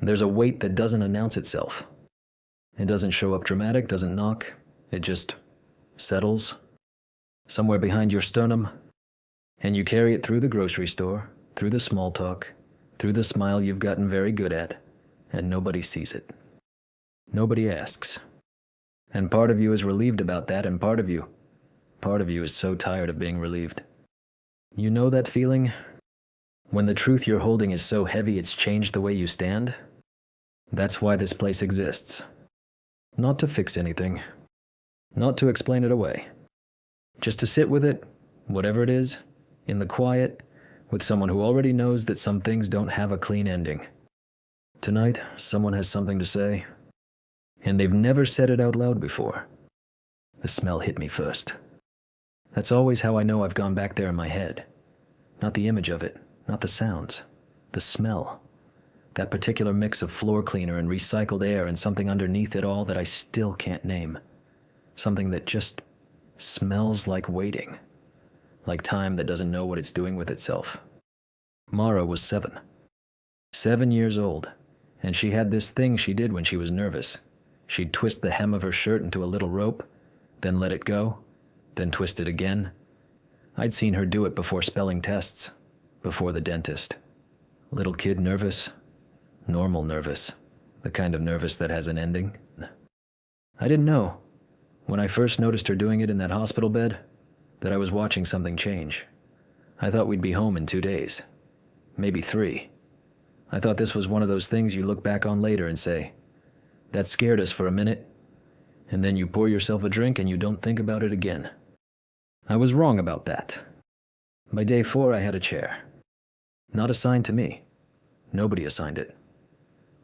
There's a weight that doesn't announce itself. It doesn't show up dramatic, doesn't knock. It just settles somewhere behind your sternum, and you carry it through the grocery store, through the small talk, through the smile you've gotten very good at, and nobody sees it. Nobody asks. And part of you is relieved about that, and part of you is so tired of being relieved. You know that feeling? When the truth you're holding is so heavy it's changed the way you stand? That's why this place exists. Not to fix anything. Not to explain it away. Just to sit with it, whatever it is, in the quiet, with someone who already knows that some things don't have a clean ending. Tonight, someone has something to say, and they've never said it out loud before. The smell hit me first. That's always how I know I've gone back there in my head. Not the image of it, not the sounds, the smell. That particular mix of floor cleaner and recycled air and something underneath it all that I still can't name. Something that just smells like waiting. Like time that doesn't know what it's doing with itself. Mara was 7. 7 years old, and she had this thing she did when she was nervous. She'd twist the hem of her shirt into a little rope, then let it go, then twist it again. I'd seen her do it before spelling tests, before the dentist. Little kid nervous, normal nervous, the kind of nervous that has an ending. I didn't know, when I first noticed her doing it in that hospital bed, that I was watching something change. I thought we'd be home in 2 days, maybe 3. I thought this was one of those things you look back on later and say, that scared us for a minute, and then you pour yourself a drink and you don't think about it again. I was wrong about that. By day 4, I had a chair. Not assigned to me. Nobody assigned it.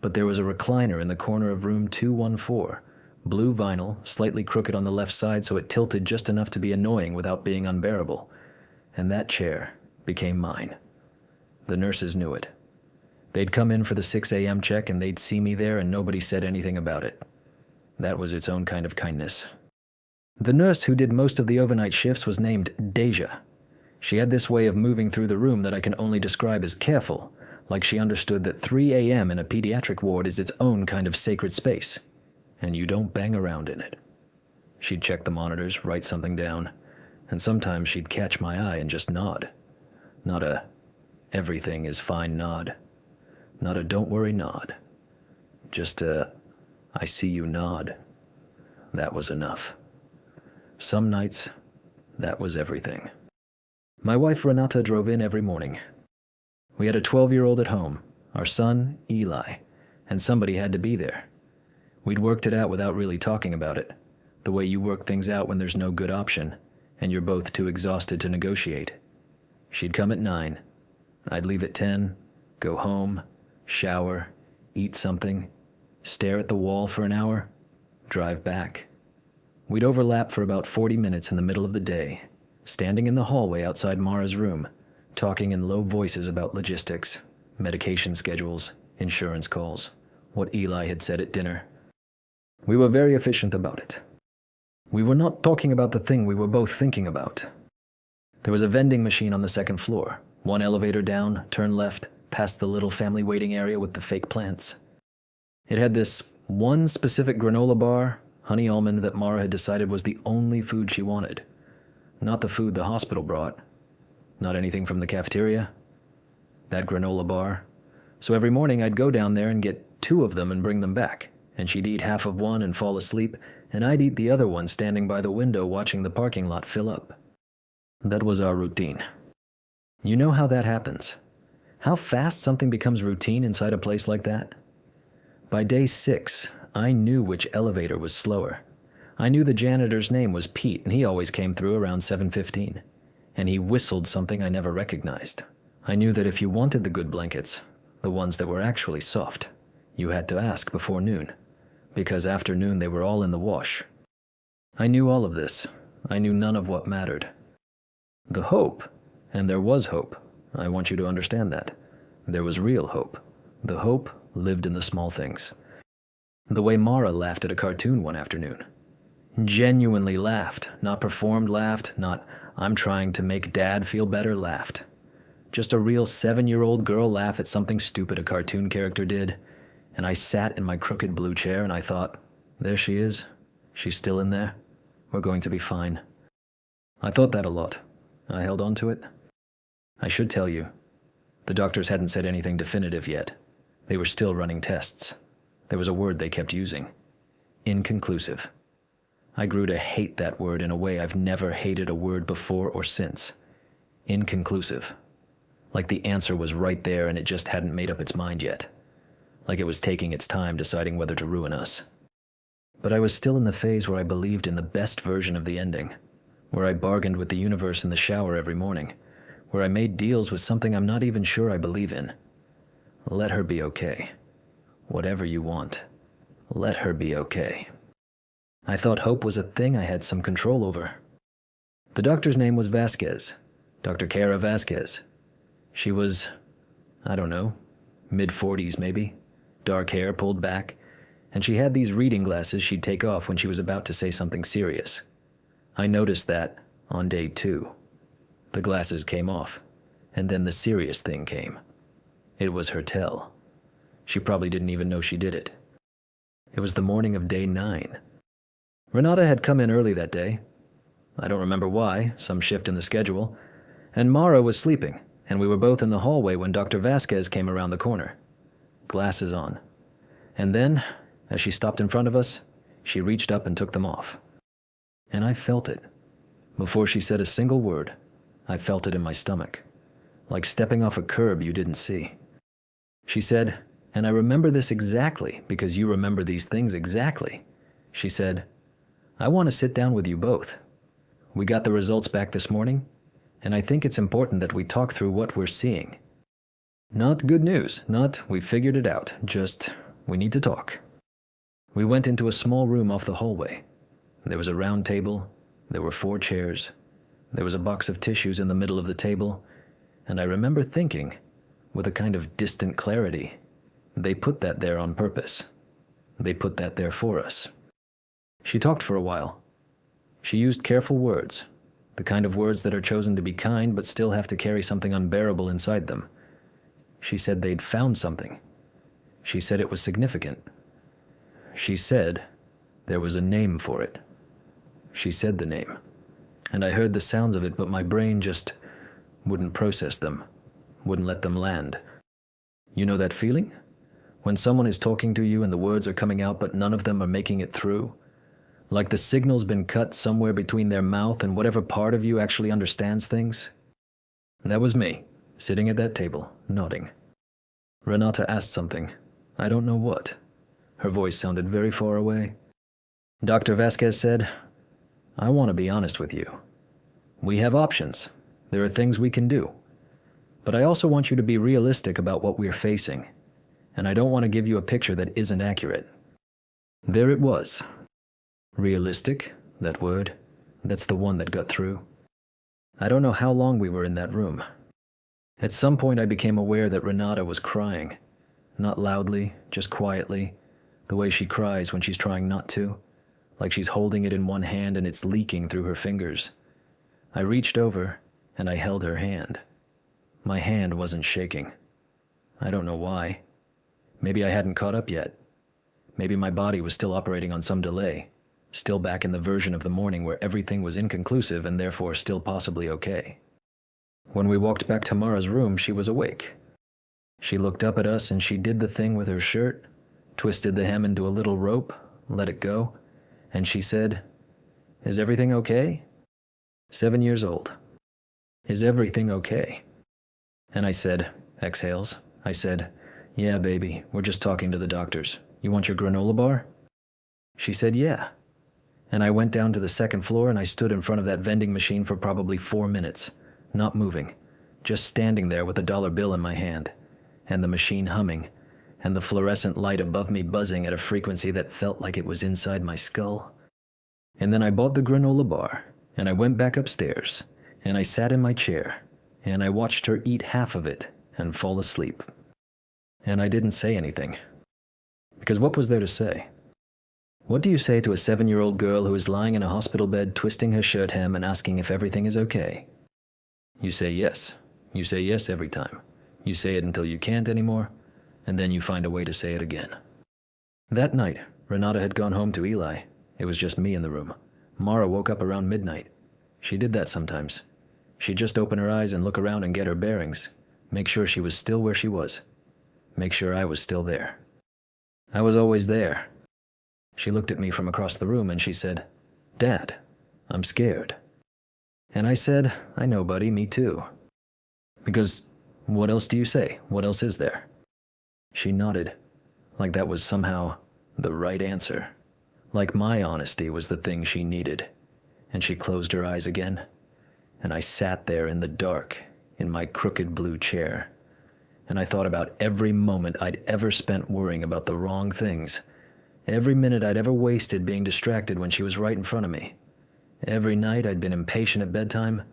But there was a recliner in the corner of room 214, blue vinyl, slightly crooked on the left side so it tilted just enough to be annoying without being unbearable. And that chair became mine. The nurses knew it. They'd come in for the 6 a.m. check and they'd see me there and nobody said anything about it. That was its own kind of kindness. The nurse who did most of the overnight shifts was named Deja. She had this way of moving through the room that I can only describe as careful, like she understood that 3 a.m. in a pediatric ward is its own kind of sacred space, and you don't bang around in it. She'd check the monitors, write something down, and sometimes she'd catch my eye and just nod. Not a everything is fine nod. Not a don't worry nod. Just a I see you nod. That was enough. Some nights, that was everything. My wife Renata drove in every morning. We had a 12-year-old at home, our son, Eli, and somebody had to be there. We'd worked it out without really talking about it, the way you work things out when there's no good option, and you're both too exhausted to negotiate. She'd come at 9. I'd leave at 10, go home, shower, eat something, stare at the wall for an hour, drive back. We'd overlap for about 40 minutes in the middle of the day, standing in the hallway outside Mara's room, talking in low voices about logistics, medication schedules, insurance calls, what Eli had said at dinner. We were very efficient about it. We were not talking about the thing we were both thinking about. There was a vending machine on the 2nd floor, 1 elevator down, turn left, past the little family waiting area with the fake plants. It had this one specific granola bar, honey almond, that Mara had decided was the only food she wanted. Not the food the hospital brought. Not anything from the cafeteria. That granola bar. So every morning I'd go down there and get 2 of them and bring them back, and she'd eat half of one and fall asleep, and I'd eat the other one standing by the window watching the parking lot fill up. That was our routine. You know how that happens? How fast something becomes routine inside a place like that? By day 6, I knew which elevator was slower. I knew the janitor's name was Pete, and he always came through around 7:15. And he whistled something I never recognized. I knew that if you wanted the good blankets, the ones that were actually soft, you had to ask before noon, because after noon they were all in the wash. I knew all of this. I knew none of what mattered. The hope, and there was hope, I want you to understand that. There was real hope. The hope lived in the small things. The way Mara laughed at a cartoon one afternoon. Genuinely laughed, not performed laughed, not I'm trying to make Dad feel better laughed. Just a real 7-year-old girl laugh at something stupid a cartoon character did, and I sat in my crooked blue chair and I thought, there she is. She's still in there. We're going to be fine. I thought that a lot. I held on to it. I should tell you, the doctors hadn't said anything definitive yet. They were still running tests. There was a word they kept using. Inconclusive. I grew to hate that word in a way I've never hated a word before or since. Inconclusive. Like the answer was right there and it just hadn't made up its mind yet. Like it was taking its time deciding whether to ruin us. But I was still in the phase where I believed in the best version of the ending, where I bargained with the universe in the shower every morning, where I made deals with something I'm not even sure I believe in. Let her be okay. Whatever you want, let her be okay. I thought hope was a thing I had some control over. The doctor's name was Vasquez, Dr. Kara Vasquez. She was, I don't know, mid-40s maybe, dark hair pulled back, and she had these reading glasses she'd take off when she was about to say something serious. I noticed that on day 2. The glasses came off, and then the serious thing came. It was her tell. She probably didn't even know she did it. It was the morning of day 9. Renata had come in early that day. I don't remember why, some shift in the schedule, and Mara was sleeping, and we were both in the hallway when Dr. Vasquez came around the corner. Glasses on. And then, as she stopped in front of us, she reached up and took them off. And I felt it. Before she said a single word, I felt it in my stomach, like stepping off a curb you didn't see. She said, and I remember this exactly because you remember these things exactly. She said, I want to sit down with you both. We got the results back this morning, and I think it's important that we talk through what we're seeing. Not good news, not we figured it out, just we need to talk. We went into a small room off the hallway. There was a round table, there were 4 chairs, there was a box of tissues in the middle of the table, and I remember thinking, with a kind of distant clarity, they put that there on purpose. They put that there for us. She talked for a while. She used careful words, the kind of words that are chosen to be kind but still have to carry something unbearable inside them. She said they'd found something. She said it was significant. She said there was a name for it. She said the name, and I heard the sounds of it, but my brain just wouldn't process them, wouldn't let them land. You know that feeling? When someone is talking to you and the words are coming out but none of them are making it through? Like the signal's been cut somewhere between their mouth and whatever part of you actually understands things? That was me, sitting at that table, nodding. Renata asked something. I don't know what. Her voice sounded very far away. Dr. Vasquez said, I want to be honest with you. We have options. There are things we can do. But I also want you to be realistic about what we're facing, and I don't want to give you a picture that isn't accurate. There it was. Realistic, that word. That's the one that got through. I don't know how long we were in that room. At some point I became aware that Renata was crying. Not loudly, just quietly, the way she cries when she's trying not to, like she's holding it in one hand and it's leaking through her fingers. I reached over and I held her hand. My hand wasn't shaking. I don't know why. Maybe I hadn't caught up yet. Maybe my body was still operating on some delay, still back in the version of the morning where everything was inconclusive and therefore still possibly okay. When we walked back to Mara's room, she was awake. She looked up at us and she did the thing with her shirt, twisted the hem into a little rope, let it go, and she said, Is everything okay? 7 years old. Is everything okay? And I said, exhales, I said, Yeah, baby, we're just talking to the doctors. You want your granola bar? She said, Yeah. And I went down to the second floor and I stood in front of that vending machine for probably 4 minutes, not moving, just standing there with a dollar bill in my hand, and the machine humming, and the fluorescent light above me buzzing at a frequency that felt like it was inside my skull. And then I bought the granola bar, and I went back upstairs, and I sat in my chair, and I watched her eat half of it and fall asleep. And I didn't say anything. Because what was there to say? What do you say to a 7-year-old girl who is lying in a hospital bed twisting her shirt hem and asking if everything is okay? You say yes. You say yes every time. You say it until you can't anymore, and then you find a way to say it again. That night, Renata had gone home to Eli. It was just me in the room. Mara woke up around midnight. She did that sometimes. She'd just open her eyes and look around and get her bearings, make sure she was still where she was, make sure I was still there. I was always there. She looked at me from across the room and she said, "Dad, I'm scared." And I said, "I know, buddy, me too." Because what else do you say? What else is there? She nodded, like that was somehow the right answer, like my honesty was the thing she needed. And she closed her eyes again, and I sat there in the dark in my crooked blue chair, and I thought about every moment I'd ever spent worrying about the wrong things, every minute I'd ever wasted being distracted when she was right in front of me, every night I'd been impatient at bedtime,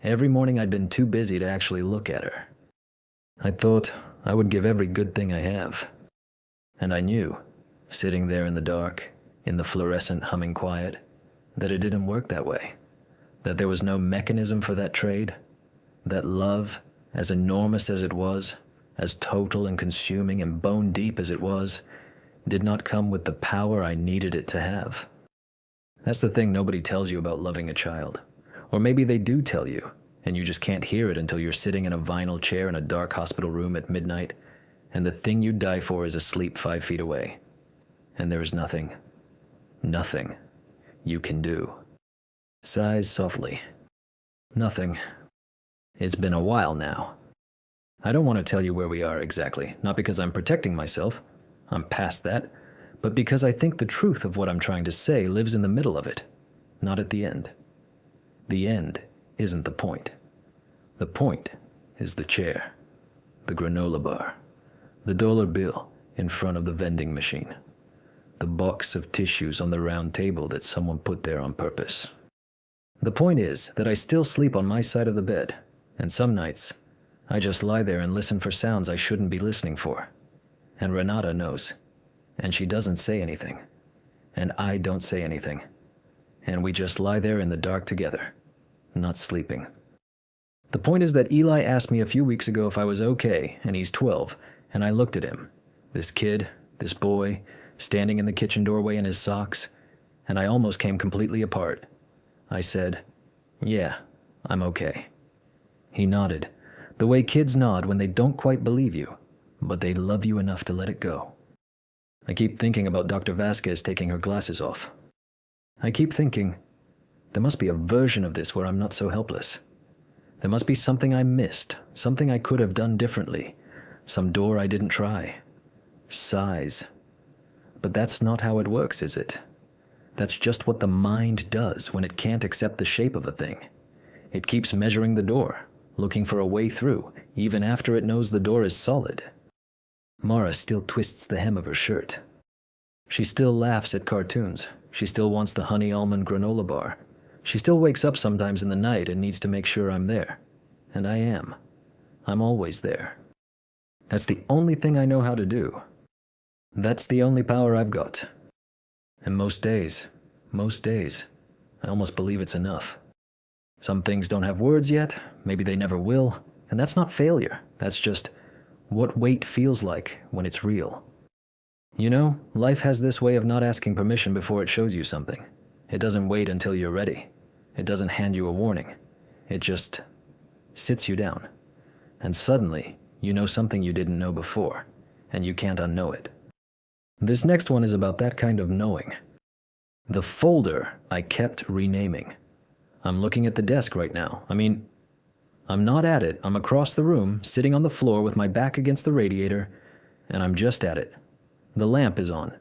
every morning I'd been too busy to actually look at her. I thought I would give every good thing I have, and I knew, sitting there in the dark, in the fluorescent humming quiet, that it didn't work that way, that there was no mechanism for that trade, that love, as enormous as it was, as total and consuming and bone deep as it was, did not come with the power I needed it to have. That's the thing nobody tells you about loving a child. Or maybe they do tell you, and you just can't hear it until you're sitting in a vinyl chair in a dark hospital room at midnight, and the thing you die for is asleep 5 feet away. And there is nothing you can do. Sighs softly. Nothing. It's been a while now. I don't want to tell you where we are exactly, not because I'm protecting myself, I'm past that, but because I think the truth of what I'm trying to say lives in the middle of it, not at the end. The end isn't the point. The point is the chair, the granola bar, the dollar bill in front of the vending machine, the box of tissues on the round table that someone put there on purpose. The point is that I still sleep on my side of the bed, and some nights, I just lie there and listen for sounds I shouldn't be listening for. And Renata knows, and she doesn't say anything, and I don't say anything, and we just lie there in the dark together, not sleeping. The point is that Eli asked me a few weeks ago if I was okay, and he's 12, and I looked at him, this kid, this boy, standing in the kitchen doorway in his socks, and I almost came completely apart. I said, "Yeah, I'm okay." He nodded, the way kids nod when they don't quite believe you, but they love you enough to let it go. I keep thinking about Dr. Vasquez taking her glasses off. I keep thinking, there must be a version of this where I'm not so helpless. There must be something I missed, something I could have done differently, some door I didn't try. Sighs. But that's not how it works, is it? That's just what the mind does when it can't accept the shape of a thing. It keeps measuring the door, looking for a way through, even after it knows the door is solid. Mara still twists the hem of her shirt. She still laughs at cartoons. She still wants the honey almond granola bar. She still wakes up sometimes in the night and needs to make sure I'm there. And I am. I'm always there. That's the only thing I know how to do. That's the only power I've got. And most days, I almost believe it's enough. Some things don't have words yet, maybe they never will, and that's not failure. That's just what wait feels like when it's real. You know, life has this way of not asking permission before it shows you something. It doesn't wait until you're ready. It doesn't hand you a warning. It just sits you down. And suddenly, you know something you didn't know before, and you can't unknow it. This next one is about that kind of knowing. The folder I kept renaming. I'm looking at the desk right now. I'm not at it. I'm across the room, sitting on the floor with my back against the radiator, and I'm just at it. The lamp is on.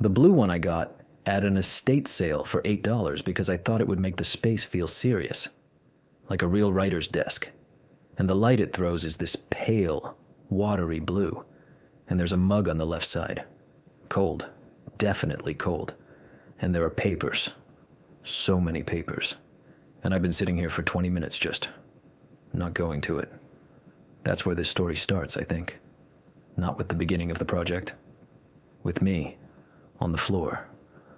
The blue one I got at an estate sale for $8 because I thought it would make the space feel serious, like a real writer's desk. And the light it throws is this pale, watery blue, and there's a mug on the left side. Cold, definitely cold. And there are papers. So many papers. And I've been sitting here for 20 minutes just not going to it. That's where this story starts, I think. Not with the beginning of the project. With me, on the floor,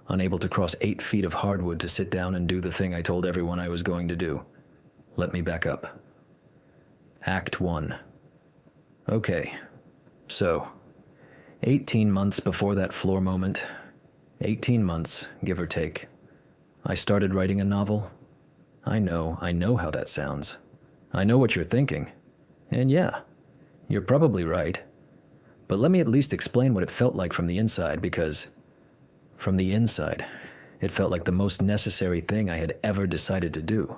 unable to cross 8 feet of hardwood to sit down and do the thing I told everyone I was going to do. Let me back up. Act 1. Okay, so 18 months before that floor moment, 18 months, give or take, I started writing a novel. I know how that sounds. I know what you're thinking. And yeah, you're probably right. But let me at least explain what it felt like from the inside, because from the inside, it felt like the most necessary thing I had ever decided to do.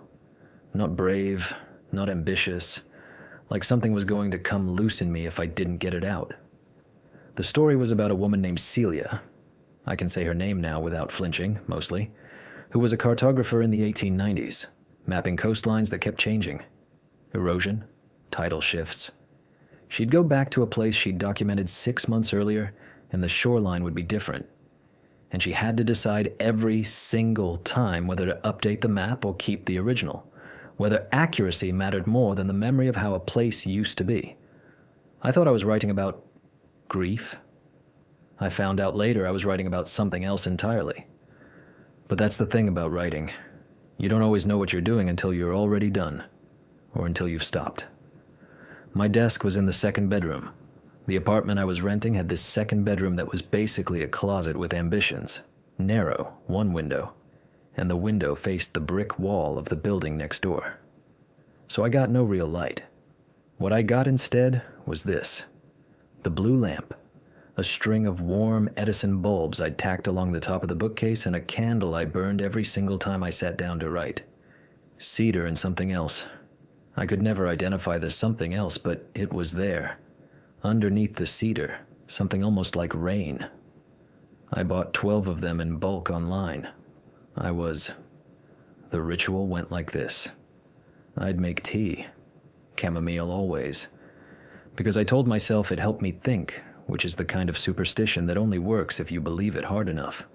Not brave, not ambitious, like something was going to come loose in me if I didn't get it out. The story was about a woman named Celia. I can say her name now without flinching, mostly, who was a cartographer in the 1890s, mapping coastlines that kept changing. Erosion, tidal shifts. She'd go back to a place she'd documented 6 months earlier, and the shoreline would be different. And she had to decide every single time whether to update the map or keep the original, whether accuracy mattered more than the memory of how a place used to be. I thought I was writing about grief. I found out later I was writing about something else entirely. But that's the thing about writing. You don't always know what you're doing until you're already done, or until you've stopped. My desk was in the second bedroom. The apartment I was renting had this second bedroom that was basically a closet with ambitions. Narrow, one window, and the window faced the brick wall of the building next door. So I got no real light. What I got instead was this: the blue lamp, a string of warm Edison bulbs I'd tacked along the top of the bookcase, and a candle I burned every single time I sat down to write. Cedar and something else. I could never identify the something else, but it was there. Underneath the cedar, something almost like rain. I bought 12 of them in bulk online. The ritual went like this. I'd make tea, chamomile always, because I told myself it helped me think, which is the kind of superstition that only works if you believe it hard enough.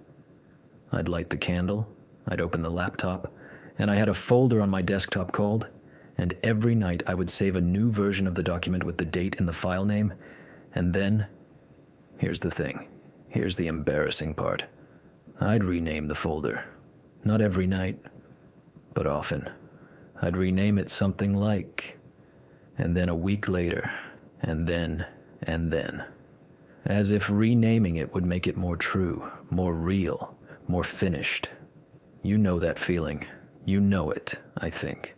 I'd light the candle, I'd open the laptop, and I had a folder on my desktop called, and every night I would save a new version of the document with the date and the file name, and then, here's the thing, here's the embarrassing part, I'd rename the folder. Not every night, but often. I'd rename it something like, and then a week later, and then, as if renaming it would make it more true, more real, more finished. You know that feeling. You know it, I think.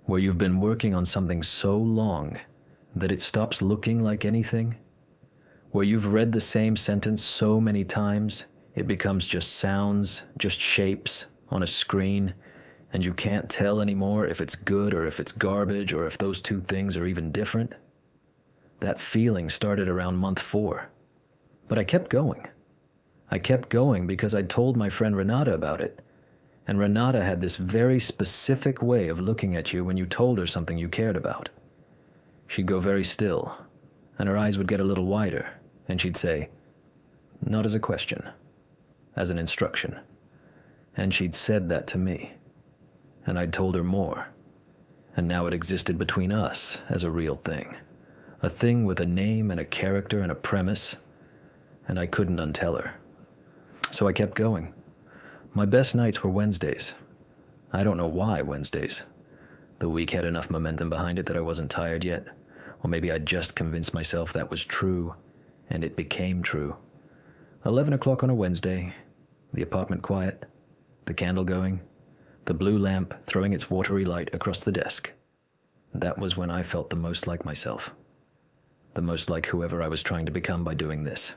Where you've been working on something so long that it stops looking like anything. Where you've read the same sentence so many times, it becomes just sounds, just shapes on a screen, and you can't tell anymore if it's good or if it's garbage or if those two things are even different. That feeling started around month 4. But I kept going. I kept going because I'd told my friend Renata about it. And Renata had this very specific way of looking at you when you told her something you cared about. She'd go very still, and her eyes would get a little wider, and she'd say, not as a question, as an instruction. And she'd said that to me, and I'd told her more. And now it existed between us as a real thing. A thing with a name and a character and a premise, and I couldn't untell her. So I kept going. My best nights were Wednesdays. I don't know why Wednesdays. The week had enough momentum behind it that I wasn't tired yet, or maybe I'd just convinced myself that was true, and it became true. 11 o'clock on a Wednesday, the apartment quiet, the candle going, the blue lamp throwing its watery light across the desk. That was when I felt the most like myself. The most like whoever I was trying to become by doing this.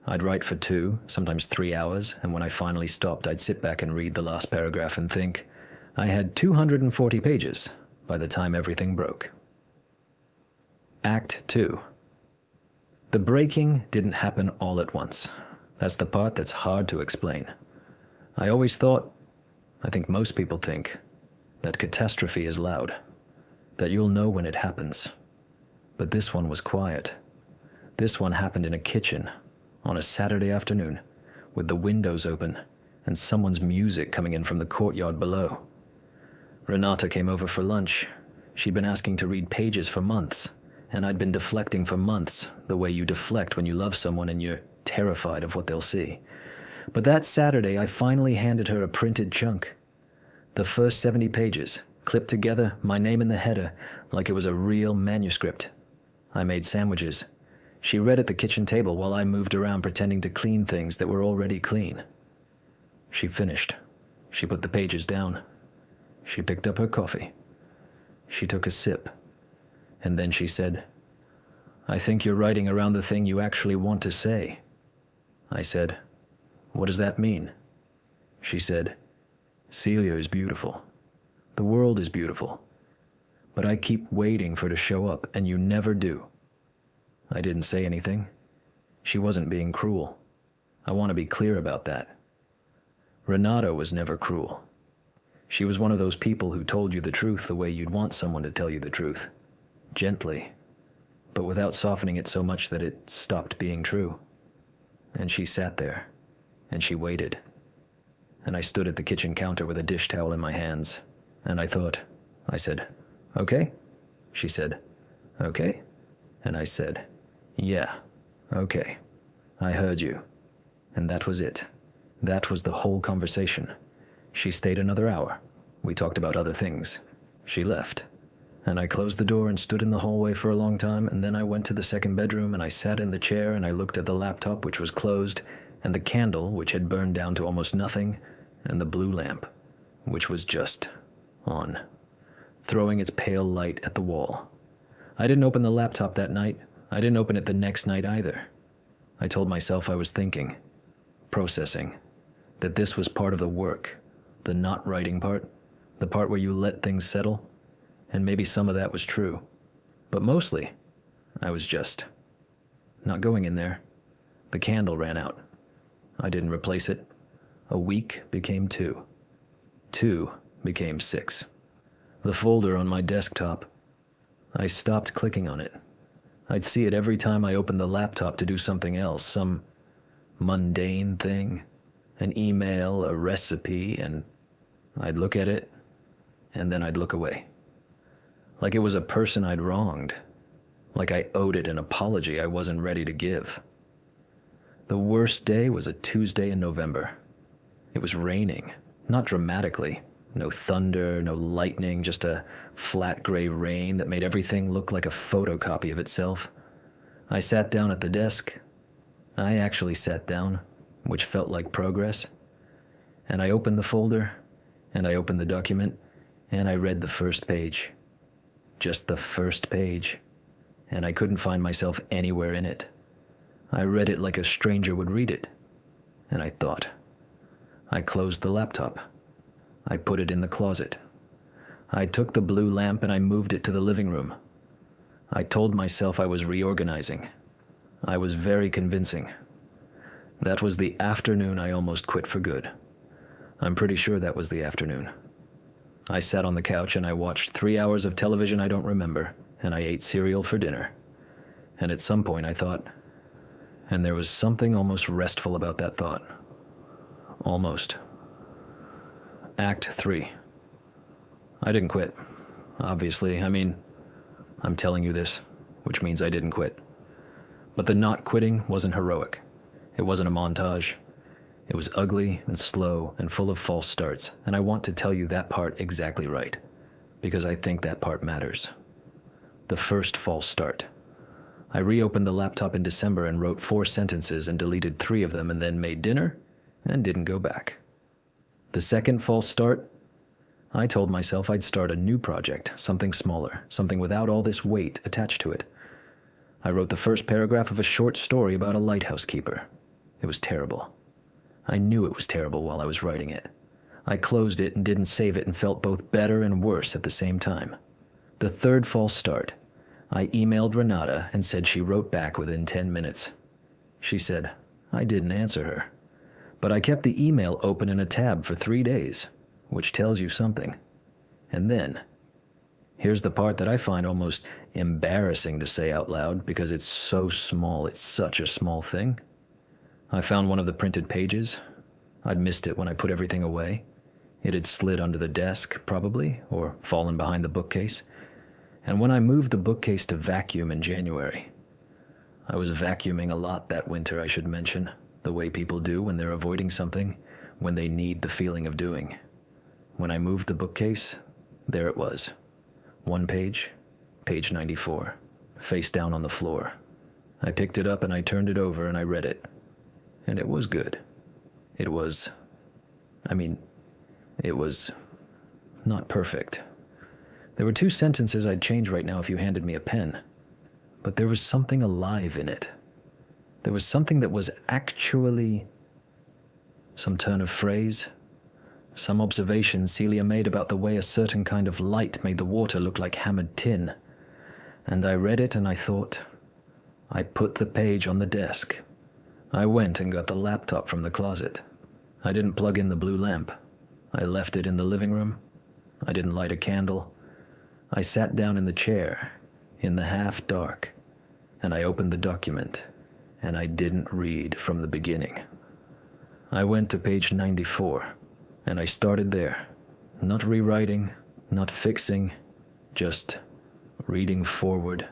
I'd write for 2, sometimes 3 hours, and when I finally stopped, I'd sit back and read the last paragraph and think, I had 240 pages by the time everything broke. Act 2. The breaking didn't happen all at once. That's the part that's hard to explain. I always thought, I think most people think, that catastrophe is loud, that you'll know when it happens. But this one was quiet. This one happened in a kitchen, on a Saturday afternoon, with the windows open and someone's music coming in from the courtyard below. Renata came over for lunch. She'd been asking to read pages for months, and I'd been deflecting for months, the way you deflect when you love someone and you're terrified of what they'll see. But that Saturday, I finally handed her a printed chunk. The first 70 pages, clipped together, my name in the header, like it was a real manuscript. I made sandwiches. She read at the kitchen table while I moved around pretending to clean things that were already clean. She finished. She put the pages down. She picked up her coffee. She took a sip. And then she said, "I think you're writing around the thing you actually want to say." I said, "What does that mean?" She said, "Celia is beautiful. The world is beautiful. But I keep waiting for it to show up, and you never do." I didn't say anything. She wasn't being cruel. I want to be clear about that. Renata was never cruel. She was one of those people who told you the truth the way you'd want someone to tell you the truth. Gently, but without softening it so much that it stopped being true. And she sat there, and she waited. And I stood at the kitchen counter with a dish towel in my hands, and I thought. I said, "Okay?" She said, "Okay?" And I said, "Yeah, okay. I heard you." And that was it. That was the whole conversation. She stayed another hour. We talked about other things. She left. And I closed the door and stood in the hallway for a long time, and then I went to the second bedroom and I sat in the chair and I looked at the laptop, which was closed, and the candle, which had burned down to almost nothing, and the blue lamp, which was just on, throwing its pale light at the wall. I didn't open the laptop that night. I didn't open it the next night either. I told myself I was thinking, processing, that this was part of the work, the not writing part, the part where you let things settle, and maybe some of that was true. But mostly, I was just not going in there. The candle ran out. I didn't replace it. A week became 2. 2 became 6. The folder on my desktop, I stopped clicking on it. I'd see it every time I opened the laptop to do something else, some mundane thing, an email, a recipe, and I'd look at it, and then I'd look away. Like it was a person I'd wronged. Like I owed it an apology I wasn't ready to give. The worst day was a Tuesday in November. It was raining, not dramatically. No thunder, no lightning, just a flat gray rain that made everything look like a photocopy of itself. I sat down at the desk. I actually sat down, which felt like progress. And I opened the folder, and I opened the document, and I read the first page. Just the first page. And I couldn't find myself anywhere in it. I read it like a stranger would read it. And I thought. I closed the laptop. I put it in the closet. I took the blue lamp and I moved it to the living room. I told myself I was reorganizing. I was very convincing. That was the afternoon I almost quit for good. I'm pretty sure that was the afternoon. I sat on the couch and I watched 3 hours of television I don't remember, and I ate cereal for dinner. And at some point I thought, and there was something almost restful about that thought. Almost. Act 3. I didn't quit. Obviously, I'm telling you this, which means I didn't quit. But the not quitting wasn't heroic. It wasn't a montage. It was ugly and slow and full of false starts, and I want to tell you that part exactly right, because I think that part matters. The first false start. I reopened the laptop in December and wrote 4 sentences and deleted 3 of them and then made dinner and didn't go back. The second false start, I told myself I'd start a new project, something smaller, something without all this weight attached to it. I wrote the first paragraph of a short story about a lighthouse keeper. It was terrible. I knew it was terrible while I was writing it. I closed it and didn't save it and felt both better and worse at the same time. The third false start, I emailed Renata and said she wrote back within 10 minutes. She said, I didn't answer her. But I kept the email open in a tab for 3 days, which tells you something. And then, here's the part that I find almost embarrassing to say out loud because it's so small, it's such a small thing. I found one of the printed pages. I'd missed it when I put everything away. It had slid under the desk, probably, or fallen behind the bookcase. And when I moved the bookcase to vacuum in January, I was vacuuming a lot that winter, I should mention, the way people do when they're avoiding something, when they need the feeling of doing. When I moved the bookcase, there it was. 1 page, page 94, face down on the floor. I picked it up and I turned it over and I read it. And it was good. It was not perfect. There were 2 sentences I'd change right now if you handed me a pen. But there was something alive in it. There was something that was actually some turn of phrase, some observation Celia made about the way a certain kind of light made the water look like hammered tin. And I read it and I thought, I put the page on the desk. I went and got the laptop from the closet. I didn't plug in the blue lamp. I left it in the living room. I didn't light a candle. I sat down in the chair, in the half-dark, and I opened the document, and I didn't read from the beginning. I went to page 94, and I started there, not rewriting, not fixing, just reading forward,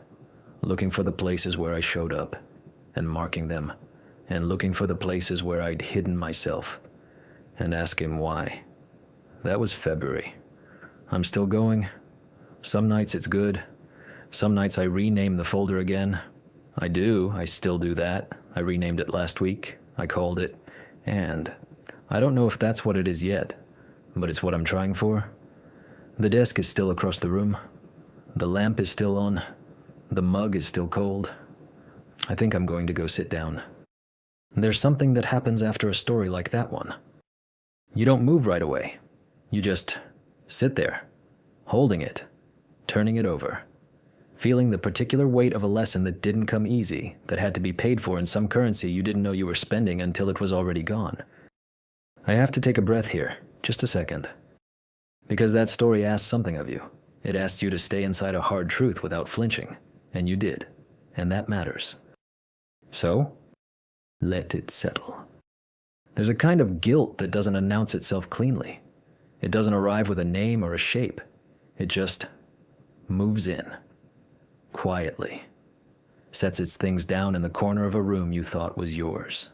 looking for the places where I showed up, and marking them, and looking for the places where I'd hidden myself, and asking why. That was February. I'm still going. Some nights it's good. Some nights I rename the folder again. I still do that. I renamed it last week. I called it. And I don't know if that's what it is yet, but it's what I'm trying for. The desk is still across the room. The lamp is still on. The mug is still cold. I think I'm going to go sit down. There's something that happens after a story like that one. You don't move right away. You just sit there, holding it, turning it over, feeling the particular weight of a lesson that didn't come easy, that had to be paid for in some currency you didn't know you were spending until it was already gone. I have to take a breath here, just a second. Because that story asked something of you. It asked you to stay inside a hard truth without flinching, and you did, and that matters. So, let it settle. There's a kind of guilt that doesn't announce itself cleanly. It doesn't arrive with a name or a shape. It just moves in, quietly, sets its things down in the corner of a room you thought was yours.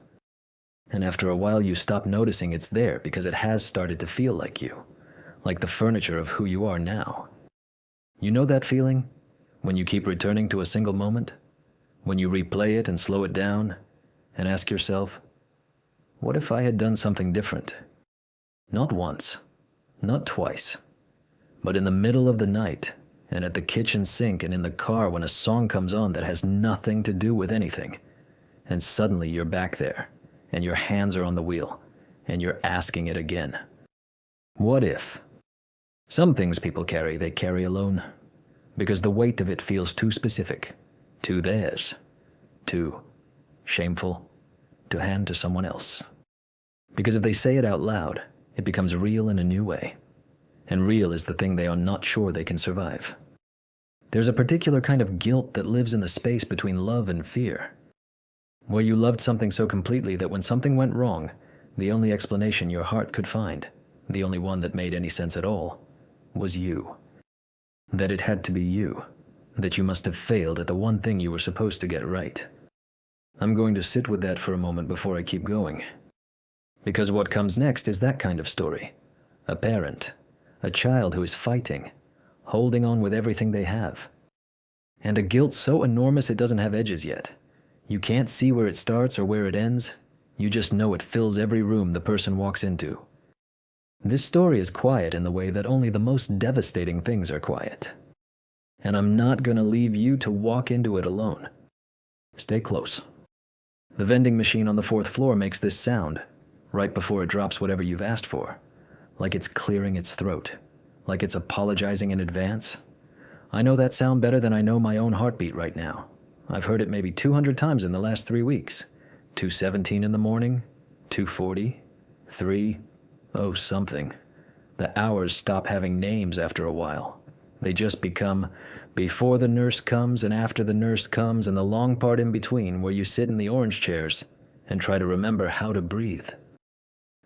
And after a while you stop noticing it's there because it has started to feel like you, like the furniture of who you are now. You know that feeling? When you keep returning to a single moment? When you replay it and slow it down and ask yourself, what if I had done something different? Not once, not twice, but in the middle of the night, and at the kitchen sink and in the car when a song comes on that has nothing to do with anything, and suddenly you're back there, and your hands are on the wheel, and you're asking it again. What if? Some things people carry, they carry alone, because the weight of it feels too specific, too theirs, too shameful to hand to someone else. Because if they say it out loud, it becomes real in a new way. And real is the thing they are not sure they can survive. There's a particular kind of guilt that lives in the space between love and fear, where you loved something so completely that when something went wrong, the only explanation your heart could find, the only one that made any sense at all, was you. That it had to be you. That you must have failed at the one thing you were supposed to get right. I'm going to sit with that for a moment before I keep going. Because what comes next is that kind of story. A parent, a child who is fighting, holding on with everything they have. And a guilt so enormous it doesn't have edges yet. You can't see where it starts or where it ends. You just know it fills every room the person walks into. This story is quiet in the way that only the most devastating things are quiet. And I'm not going to leave you to walk into it alone. Stay close. The vending machine on the 4th floor makes this sound, right before it drops whatever you've asked for, like it's clearing its throat, like it's apologizing in advance. I know that sound better than I know my own heartbeat right now. I've heard it maybe 200 times in the last 3 weeks. 2:17 in the morning, 2:40, 3, oh something. The hours stop having names after a while. They just become before the nurse comes and after the nurse comes and the long part in between where you sit in the orange chairs and try to remember how to breathe.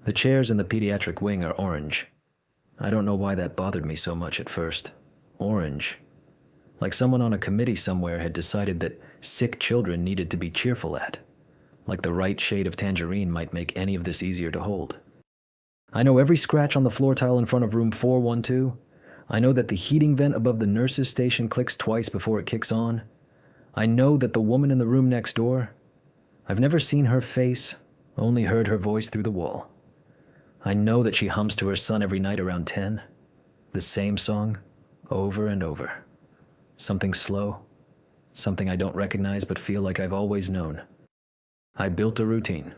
The chairs in the pediatric wing are orange. I don't know why that bothered me so much at first. Orange. Like someone on a committee somewhere had decided that sick children needed to be cheerful at. Like the right shade of tangerine might make any of this easier to hold. I know every scratch on the floor tile in front of room 412. I know that the heating vent above the nurse's station clicks twice before it kicks on. I know that the woman in the room next door, I've never seen her face, only heard her voice through the wall. I know that she hums to her son every night around 10, the same song, over and over. Something slow, something I don't recognize but feel like I've always known. I built a routine.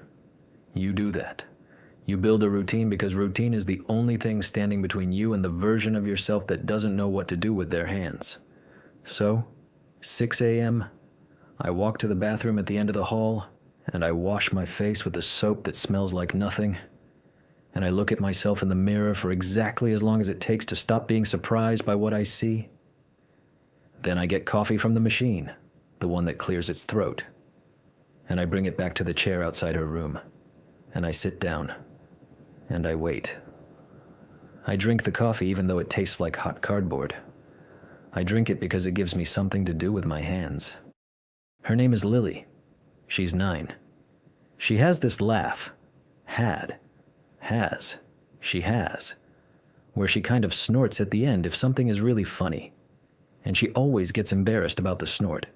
You do that. You build a routine because routine is the only thing standing between you and the version of yourself that doesn't know what to do with their hands. So, 6 a.m., I walk to the bathroom at the end of the hall, and I wash my face with the soap that smells like nothing, and I look at myself in the mirror for exactly as long as it takes to stop being surprised by what I see. Then I get coffee from the machine, the one that clears its throat, and I bring it back to the chair outside her room, and I sit down, and I wait. I drink the coffee even though it tastes like hot cardboard. I drink it because it gives me something to do with my hands. Her name is Lily. She's 9. She has this laugh. She has. Where she kind of snorts at the end if something is really funny. And she always gets embarrassed about the snort.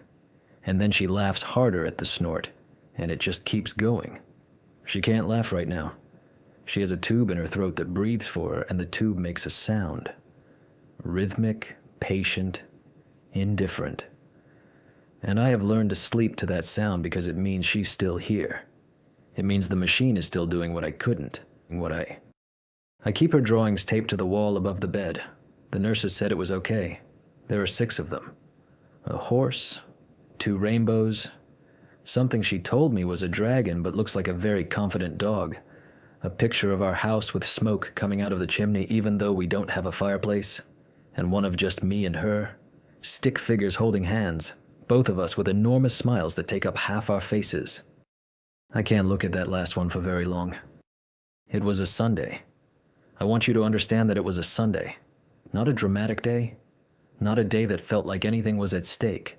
And then she laughs harder at the snort, and it just keeps going. She can't laugh right now. She has a tube in her throat that breathes for her, and the tube makes a sound. Rhythmic, patient, indifferent. And I have learned to sleep to that sound because it means she's still here. It means the machine is still doing what I couldn't, I keep her drawings taped to the wall above the bed. The nurses said it was okay. There are 6 of them. A horse, 2 rainbows, something she told me was a dragon but looks like a very confident dog, a picture of our house with smoke coming out of the chimney even though we don't have a fireplace, and one of just me and her, stick figures holding hands, both of us with enormous smiles that take up half our faces. I can't look at that last one for very long. It was a Sunday. I want you to understand that it was a Sunday, not a dramatic day, not a day that felt like anything was at stake.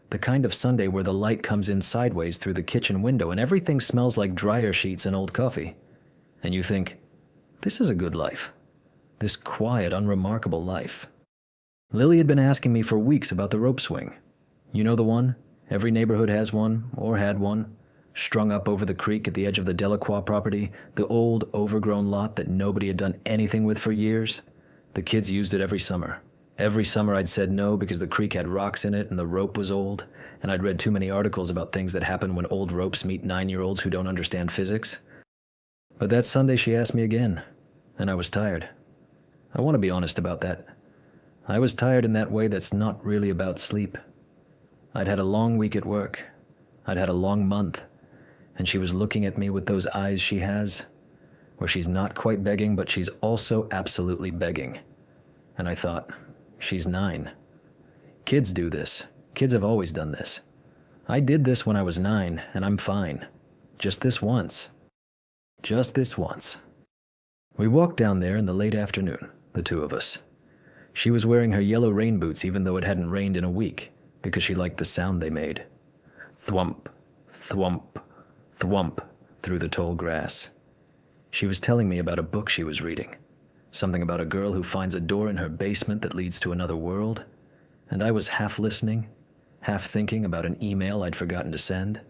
The kind of Sunday where the light comes in sideways through the kitchen window and everything smells like dryer sheets and old coffee. And you think, this is a good life. This quiet, unremarkable life. Lily had been asking me for weeks about the rope swing. You know the one? Every neighborhood has one, or had one. Strung up over the creek at the edge of the Delacroix property, the old, overgrown lot that nobody had done anything with for years. The kids used it every summer. Every summer I'd said no because the creek had rocks in it and the rope was old, and I'd read too many articles about things that happen when old ropes meet 9-year-olds who don't understand physics. But that Sunday she asked me again, and I was tired. I want to be honest about that. I was tired in that way that's not really about sleep. I'd had a long week at work. I'd had a long month. And she was looking at me with those eyes she has, where she's not quite begging, but she's also absolutely begging. And I thought, she's 9. Kids do this. Kids have always done this. I did this when I was 9, and I'm fine. Just this once. Just this once. We walked down there in the late afternoon, the 2 of us. She was wearing her yellow rain boots even though it hadn't rained in a week, because she liked the sound they made. Thwump, thwump, thwump through the tall grass. She was telling me about a book she was reading, something about a girl who finds a door in her basement that leads to another world, and I was half listening, half thinking about an email I'd forgotten to send,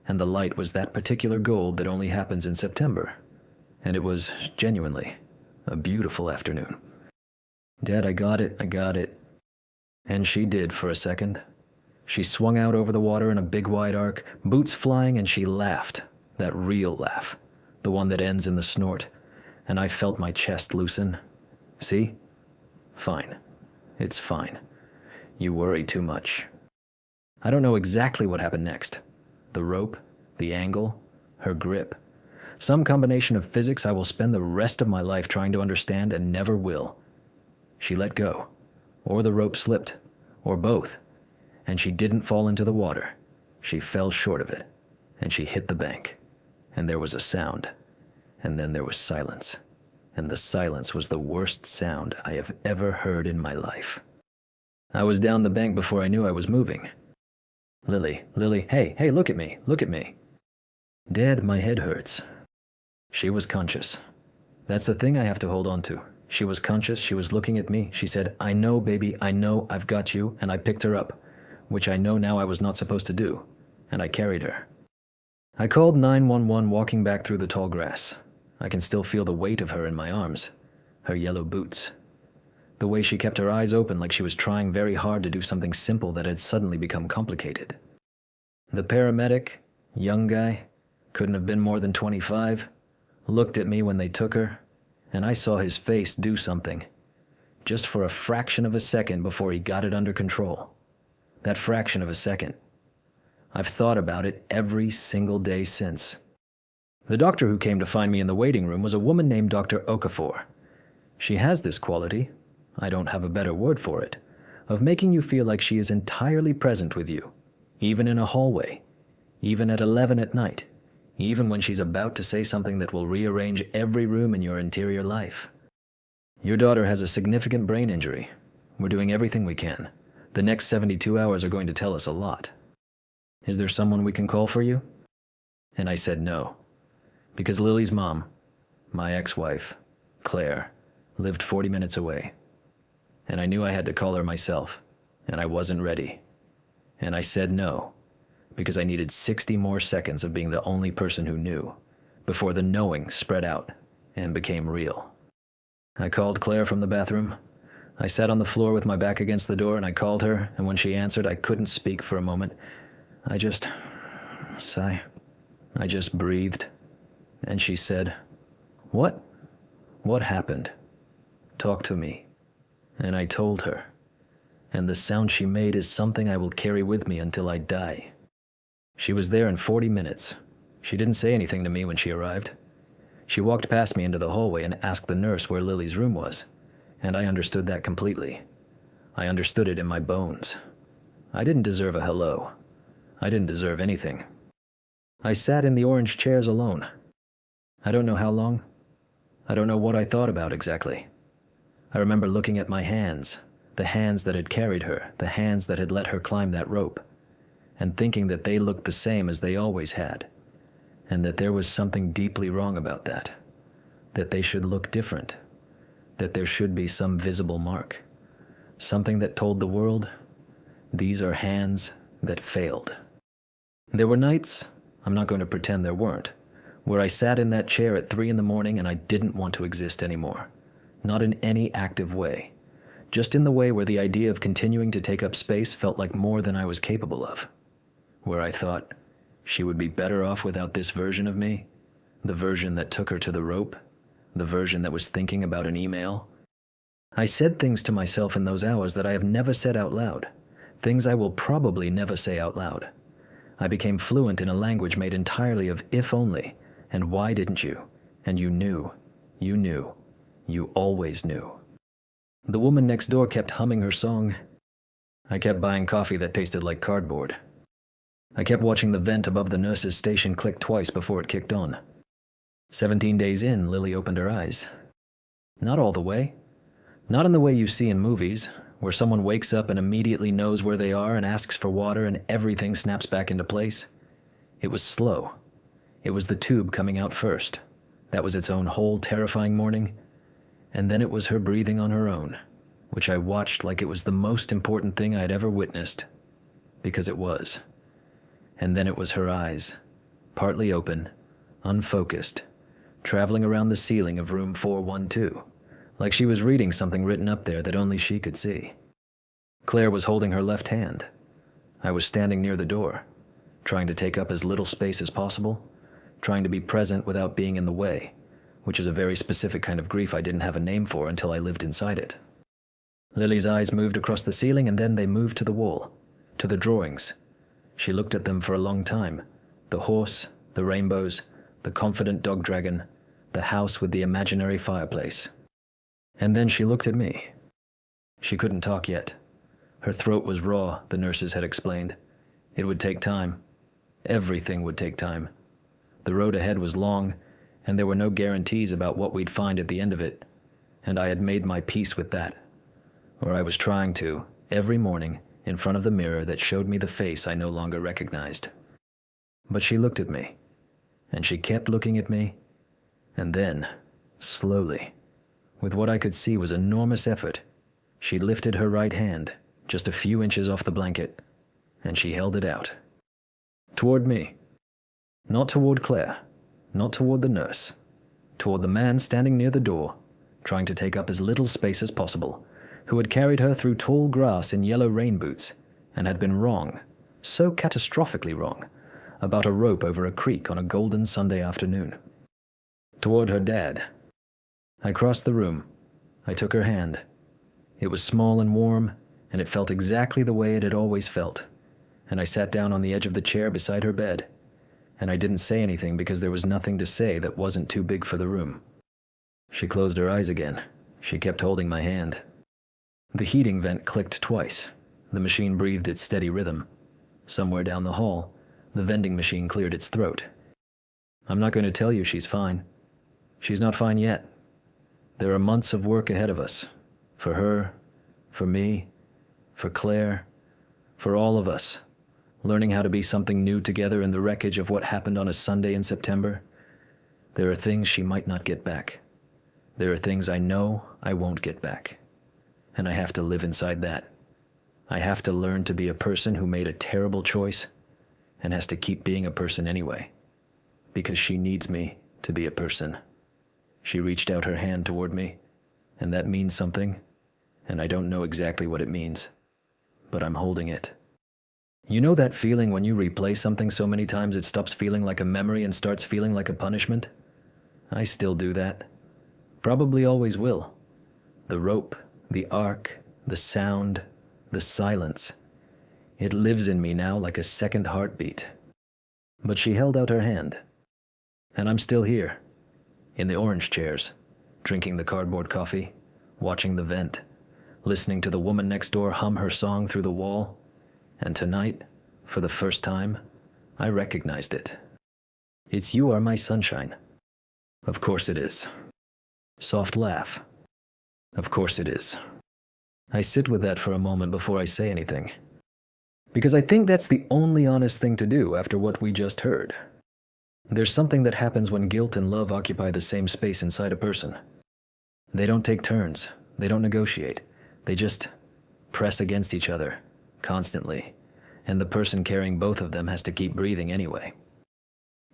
and the light was that particular gold that only happens in September, and it was, genuinely, a beautiful afternoon. Dad, I got it. And she did for a second. She swung out over the water in a big wide arc, boots flying, and she laughed, that real laugh, the one that ends in the snort, and I felt my chest loosen. See? Fine. It's fine. You worry too much. I don't know exactly what happened next. The rope, the angle, her grip. Some combination of physics I will spend the rest of my life trying to understand and never will. She let go, or the rope slipped, or both. And she didn't fall into the water. She fell short of it, and she hit the bank. And there was a sound, and then there was silence. And the silence was the worst sound I have ever heard in my life. I was down the bank before I knew I was moving. Lily, hey, look at me. Dad, my head hurts. She was conscious. That's the thing I have to hold on to. She was conscious, she was looking at me. She said, I know, baby, I know, I've got you, and I picked her up. which I know now I was not supposed to do, and I carried her. I called 911 walking back through the tall grass. I can still feel the weight of her in my arms, her yellow boots. The way she kept her eyes open like she was trying very hard to do something simple that had suddenly become complicated. The paramedic, young guy, couldn't have been more than 25, looked at me when they took her, and I saw his face do something, just for a fraction of a second before he got it under control. That fraction of a second. I've thought about it every single day since. The doctor who came to find me in the waiting room was a woman named Dr. Okafor. She has this quality, I don't have a better word for it, of making you feel like she is entirely present with you, even in a hallway, even at 11 at night, even when she's about to say something that will rearrange every room in your interior life. Your daughter has a significant brain injury. We're doing everything we can. The next 72 hours are going to tell us a lot. Is there someone we can call for you? And I said no, because Lily's mom, my ex-wife, Claire, lived 40 minutes away. And I knew I had to call her myself, and I wasn't ready. And I said no, because I needed 60 more seconds of being the only person who knew, before the knowing spread out and became real. I called Claire from the bathroom. I sat on the floor with my back against the door and I called her, and when she answered, I couldn't speak for a moment. I just breathed, and she said, "What? What happened? Talk to me." And I told her, and the sound she made is something I will carry with me until I die. She was there in 40 minutes. She didn't say anything to me when she arrived. She walked past me into the hallway and asked the nurse where Lily's room was, and I understood that completely. I understood it in my bones. I didn't deserve a hello. I didn't deserve anything. I sat in the orange chairs alone. I don't know how long. I don't know what I thought about exactly. I remember looking at my hands, the hands that had carried her, the hands that had let her climb that rope, and thinking that they looked the same as they always had, and that there was something deeply wrong about that they should look different, that there should be some visible mark, something that told the world, these are hands that failed. There were nights, I'm not going to pretend there weren't, where I sat in that chair at 3 a.m. and I didn't want to exist anymore. Not in any active way, just in the way where the idea of continuing to take up space felt like more than I was capable of. Where I thought, she would be better off without this version of me, the version that took her to the rope, the version that was thinking about an email. I said things to myself in those hours that I have never said out loud, things I will probably never say out loud. I became fluent in a language made entirely of if only, and why didn't you, and you knew, you always knew. The woman next door kept humming her song. I kept buying coffee that tasted like cardboard. I kept watching the vent above the nurse's station click twice before it kicked on. 17 days in, Lily opened her eyes. Not all the way. Not in the way you see in movies, where someone wakes up and immediately knows where they are and asks for water and everything snaps back into place. It was slow. It was the tube coming out first. That was its own whole terrifying morning. And then it was her breathing on her own, which I watched like it was the most important thing I had ever witnessed, because it was. And then it was her eyes, partly open, unfocused, traveling around the ceiling of room 412, like she was reading something written up there that only she could see. Claire was holding her left hand. I was standing near the door, trying to take up as little space as possible, trying to be present without being in the way, which is a very specific kind of grief I didn't have a name for until I lived inside it. Lily's eyes moved across the ceiling and then they moved to the wall, to the drawings. She looked at them for a long time. The horse, the rainbows, the confident dog dragon, the house with the imaginary fireplace. And then she looked at me. She couldn't talk yet. Her throat was raw, the nurses had explained. It would take time. Everything would take time. The road ahead was long, and there were no guarantees about what we'd find at the end of it, and I had made my peace with that. Or I was trying to, every morning, in front of the mirror that showed me the face I no longer recognized. But she looked at me, and she kept looking at me, and then, slowly, with what I could see was enormous effort, she lifted her right hand, just a few inches off the blanket, and she held it out. Toward me. Not toward Claire, not toward the nurse. Toward the man standing near the door, trying to take up as little space as possible, who had carried her through tall grass in yellow rain boots, and had been wrong, so catastrophically wrong, about a rope over a creek on a golden Sunday afternoon. Toward her dad. I crossed the room. I took her hand. It was small and warm, and it felt exactly the way it had always felt, and I sat down on the edge of the chair beside her bed, and I didn't say anything because there was nothing to say that wasn't too big for the room. She closed her eyes again. She kept holding my hand. The heating vent clicked twice. The machine breathed its steady rhythm. Somewhere down the hall, the vending machine cleared its throat. I'm not going to tell you she's fine. She's not fine yet. There are months of work ahead of us. For her, for me, for Claire, for all of us. Learning how to be something new together in the wreckage of what happened on a Sunday in September. There are things she might not get back. There are things I know I won't get back. And I have to live inside that. I have to learn to be a person who made a terrible choice and has to keep being a person anyway. Because she needs me to be a person. She reached out her hand toward me, and that means something, and I don't know exactly what it means, but I'm holding it. You know that feeling when you replay something so many times it stops feeling like a memory and starts feeling like a punishment? I still do that. Probably always will. The rope, the arc, the sound, the silence. It lives in me now like a second heartbeat. But she held out her hand. And I'm still here, in the orange chairs, drinking the cardboard coffee, watching the vent, listening to the woman next door hum her song through the wall. And tonight, for the first time, I recognized it. It's You Are My Sunshine. Of course it is. Soft laugh. Of course it is. I sit with that for a moment before I say anything. Because I think that's the only honest thing to do after what we just heard. There's something that happens when guilt and love occupy the same space inside a person. They don't take turns. They don't negotiate. They just press against each other, constantly. And the person carrying both of them has to keep breathing anyway.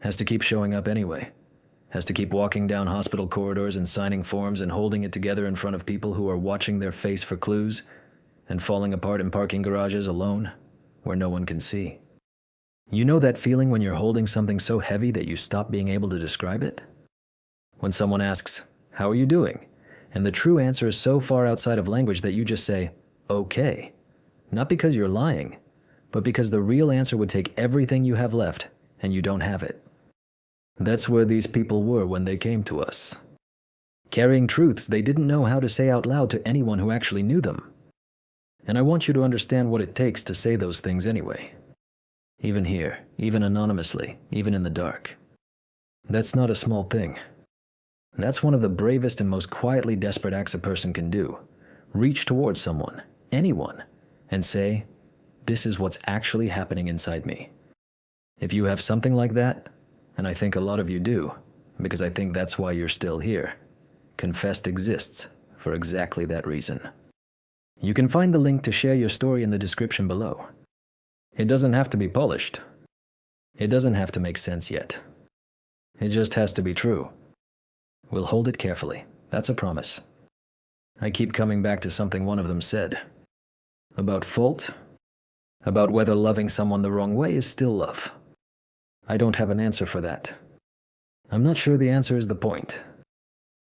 Has to keep showing up anyway. Has to keep walking down hospital corridors and signing forms and holding it together in front of people who are watching their face for clues and falling apart in parking garages alone where no one can see. You know that feeling when you're holding something so heavy that you stop being able to describe it? When someone asks, "How are you doing?" and the true answer is so far outside of language that you just say, "Okay." Not because you're lying, but because the real answer would take everything you have left and you don't have it. That's where these people were when they came to us. Carrying truths they didn't know how to say out loud to anyone who actually knew them. And I want you to understand what it takes to say those things anyway. Even here, even anonymously, even in the dark. That's not a small thing. That's one of the bravest and most quietly desperate acts a person can do. Reach towards someone, anyone, and say, "This is what's actually happening inside me." If you have something like that, and I think a lot of you do, because I think that's why you're still here, Confessed exists for exactly that reason. You can find the link to share your story in the description below. It doesn't have to be polished. It doesn't have to make sense yet. It just has to be true. We'll hold it carefully. That's a promise. I keep coming back to something one of them said. About fault. About whether loving someone the wrong way is still love. I don't have an answer for that. I'm not sure the answer is the point.